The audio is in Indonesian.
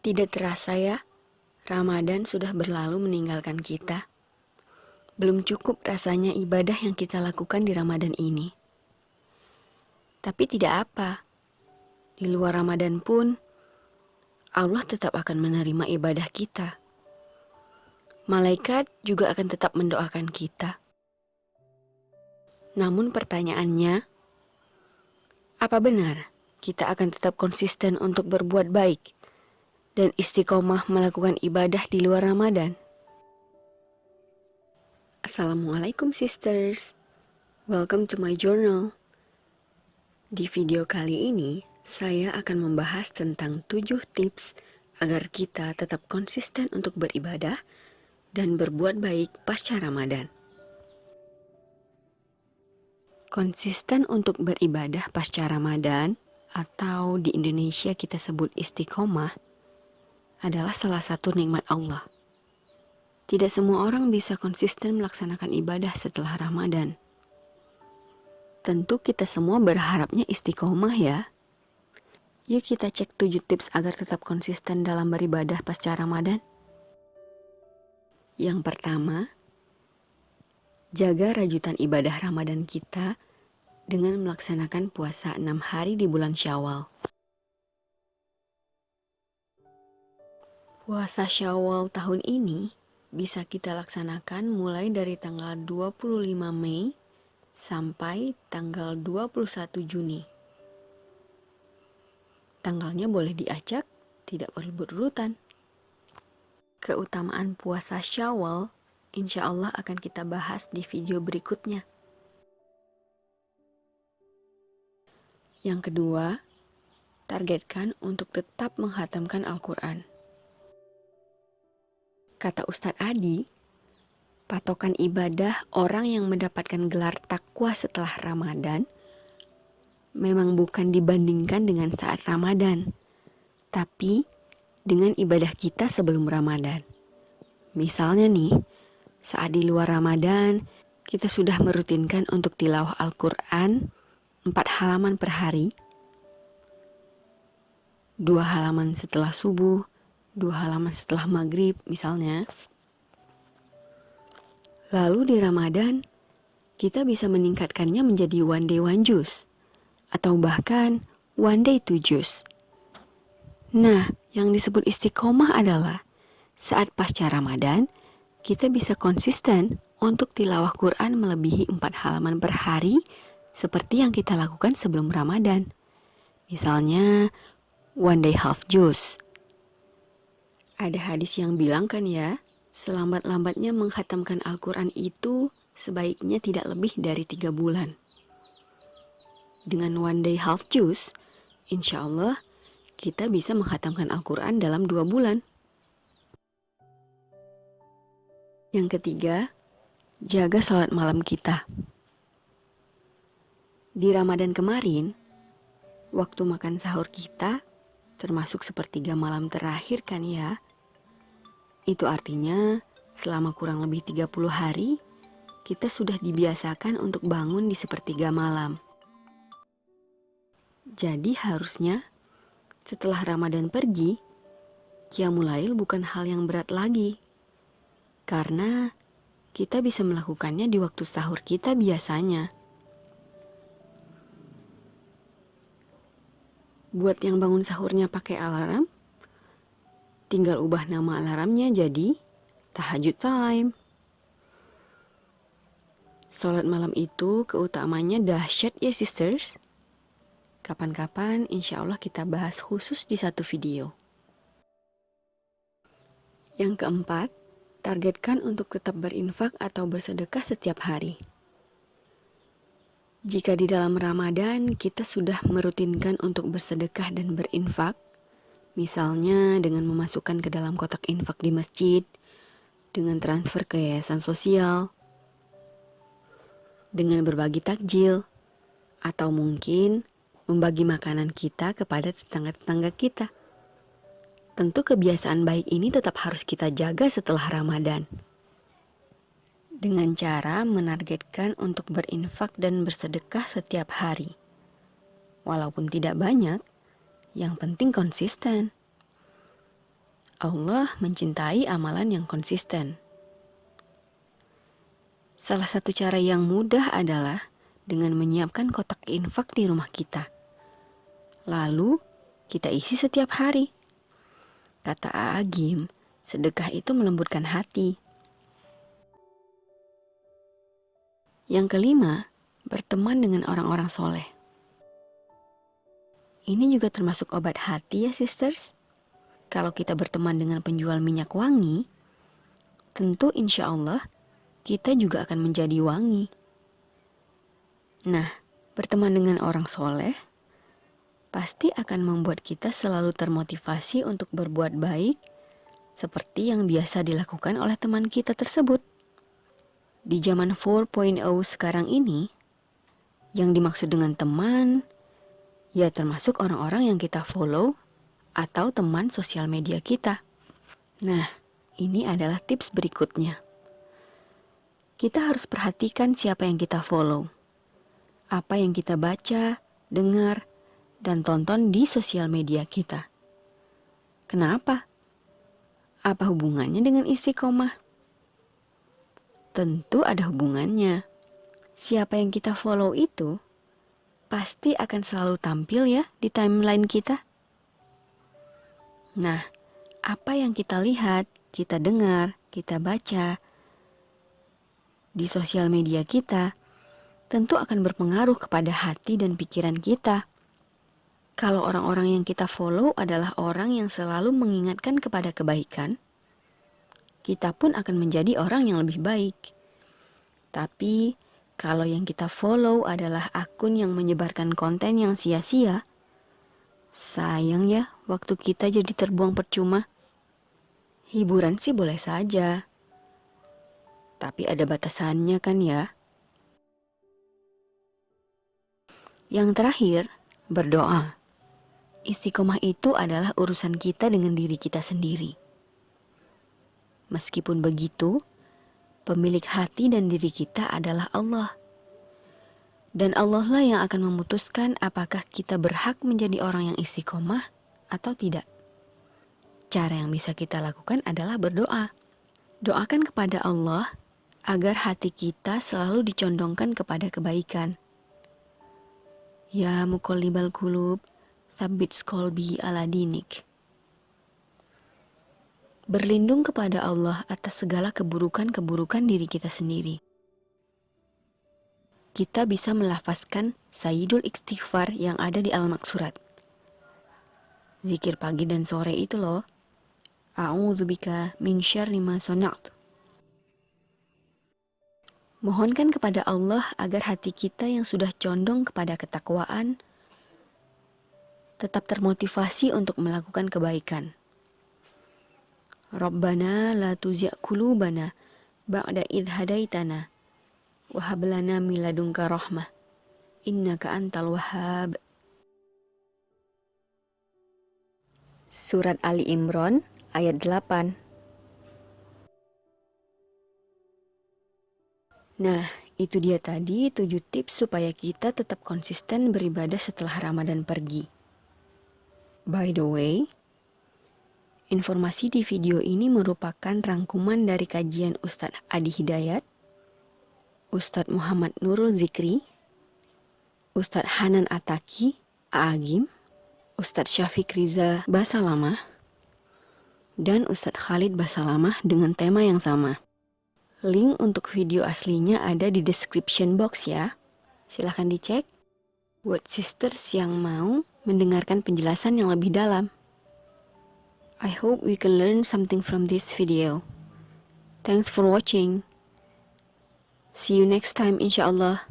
Tidak terasa ya, Ramadan sudah berlalu meninggalkan kita. Belum cukup rasanya ibadah yang kita lakukan di Ramadan ini. Tapi tidak apa, di luar Ramadan pun Allah tetap akan menerima ibadah kita. Malaikat juga akan tetap mendoakan kita. Namun pertanyaannya, apa benar kita akan tetap konsisten untuk berbuat baik dan istiqomah melakukan ibadah di luar Ramadan? Assalamualaikum sisters, welcome to my journal. Di video kali ini, saya akan membahas tentang 7 tips agar kita tetap konsisten untuk beribadah dan berbuat baik pasca Ramadan. Konsisten untuk beribadah pasca Ramadan, atau di Indonesia kita sebut istiqomah, adalah salah satu nikmat Allah. Tidak semua orang bisa konsisten melaksanakan ibadah setelah Ramadan. Tentu kita semua berharapnya istiqomah ya. Yuk kita cek 7 tips agar tetap konsisten dalam beribadah pasca Ramadan. Yang pertama, jaga rajutan ibadah Ramadan kita dengan melaksanakan puasa 6 hari di bulan Syawal. Puasa Syawal tahun ini bisa kita laksanakan mulai dari tanggal 25 Mei sampai tanggal 21 Juni. Tanggalnya boleh diacak, tidak perlu berurutan. Keutamaan puasa Syawal, insya Allah akan kita bahas di video berikutnya. Yang kedua, targetkan untuk tetap menghatamkan Al-Quran. Kata Ustadz Adi, patokan ibadah orang yang mendapatkan gelar takwa setelah Ramadan memang bukan dibandingkan dengan saat Ramadan, tapi dengan ibadah kita sebelum Ramadan. Misalnya nih, saat di luar Ramadan, kita sudah merutinkan untuk tilawah Al-Quran 4 halaman per hari, 2 halaman setelah subuh, 2 halaman setelah maghrib misalnya. Lalu di Ramadan, kita bisa meningkatkannya menjadi one day one juz, atau bahkan one day two juz. Nah, yang disebut istiqomah adalah saat pasca Ramadan, kita bisa konsisten untuk tilawah Quran melebihi 4 halaman per hari seperti yang kita lakukan sebelum Ramadan. Misalnya, one day half juz. Ada hadis yang bilang kan ya, selambat-lambatnya menghatamkan Al-Quran itu sebaiknya tidak lebih dari 3 bulan. Dengan one day half juz, insya Allah kita bisa menghatamkan Al-Quran dalam 2 bulan. Yang ketiga, jaga sholat malam kita. Di Ramadan kemarin, waktu makan sahur kita, termasuk sepertiga malam terakhir kan ya, itu artinya selama kurang lebih 30 hari, kita sudah dibiasakan untuk bangun di sepertiga malam. Jadi harusnya setelah Ramadan pergi, Qiyamul Lail bukan hal yang berat lagi. Karena kita bisa melakukannya di waktu sahur kita biasanya. Buat yang bangun sahurnya pakai alarm, tinggal ubah nama alarmnya jadi tahajud time. Sholat malam itu keutamanya dahsyat ya sisters. Kapan-kapan insya Allah kita bahas khusus di satu video. Yang keempat, targetkan untuk tetap berinfak atau bersedekah setiap hari. Jika di dalam Ramadan kita sudah merutinkan untuk bersedekah dan berinfak, misalnya dengan memasukkan ke dalam kotak infak di masjid, dengan transfer ke yayasan sosial, dengan berbagi takjil, atau mungkin membagi makanan kita kepada tetangga-tetangga kita. Tentu kebiasaan baik ini tetap harus kita jaga setelah Ramadan. Dengan cara menargetkan untuk berinfak dan bersedekah setiap hari. Walaupun tidak banyak, yang penting konsisten. Allah mencintai amalan yang konsisten. Salah satu cara yang mudah adalah dengan menyiapkan kotak infak di rumah kita. Lalu, kita isi setiap hari. Kata Agim, sedekah itu melembutkan hati. Yang kelima, berteman dengan orang-orang soleh. Ini juga termasuk obat hati ya sisters. Kalau kita berteman dengan penjual minyak wangi, tentu insya Allah kita juga akan menjadi wangi. Nah, berteman dengan orang soleh pasti akan membuat kita selalu termotivasi untuk berbuat baik seperti yang biasa dilakukan oleh teman kita tersebut. Di zaman 4.0 sekarang ini, yang dimaksud dengan teman, ya termasuk orang-orang yang kita follow atau teman sosial media kita. Nah, ini adalah tips berikutnya. Kita harus perhatikan siapa yang kita follow, apa yang kita baca, dengar, dan tonton di sosial media kita. Kenapa? Apa hubungannya dengan istiqomah? Tentu ada hubungannya. Siapa yang kita follow itu pasti akan selalu tampil ya di timeline kita. Nah, apa yang kita lihat, kita dengar, kita baca di sosial media kita tentu akan berpengaruh kepada hati dan pikiran kita. Kalau orang-orang yang kita follow adalah orang yang selalu mengingatkan kepada kebaikan, kita pun akan menjadi orang yang lebih baik. Tapi, kalau yang kita follow adalah akun yang menyebarkan konten yang sia-sia, sayang ya waktu kita jadi terbuang percuma. Hiburan sih boleh saja, tapi ada batasannya kan ya. Yang terakhir, berdoa. Istiqomah itu adalah urusan kita dengan diri kita sendiri. Meskipun begitu, pemilik hati dan diri kita adalah Allah. Dan Allah lah yang akan memutuskan apakah kita berhak menjadi orang yang istiqomah atau tidak. Cara yang bisa kita lakukan adalah berdoa. Doakan kepada Allah agar hati kita selalu dicondongkan kepada kebaikan. Ya muqallibal qulub, tsabbit qalbi ala dinik. Berlindung kepada Allah atas segala keburukan-keburukan diri kita sendiri. Kita bisa melafazkan Sayyidul Istighfar yang ada di Al-Maksurat. Zikir pagi dan sore itu loh. A'udzubika min syarri ma sana'tu. Mohonkan kepada Allah agar hati kita yang sudah condong kepada ketakwaan tetap termotivasi untuk melakukan kebaikan. Rabbana la tuzigh qulubana ba'da idh hadaitana wa hab lana min ladunka rahmah innaka antal wahhab. Surat Ali Imran ayat 8. Nah, itu dia tadi 7 tips supaya kita tetap konsisten beribadah setelah Ramadan pergi. By the way, informasi di video ini merupakan rangkuman dari kajian Ustadz Adi Hidayat, Ustadz Muhammad Nurul Zikri, Ustadz Hanan Ataki, Agim, Ustadz Syafiq Riza Basalamah, dan Ustadz Khalid Basalamah dengan tema yang sama. Link untuk video aslinya ada di description box ya. Silahkan dicek buat sisters yang mau mendengarkan penjelasan yang lebih dalam. I hope we can learn something from this video. Thanks for watching. See you next time inshallah.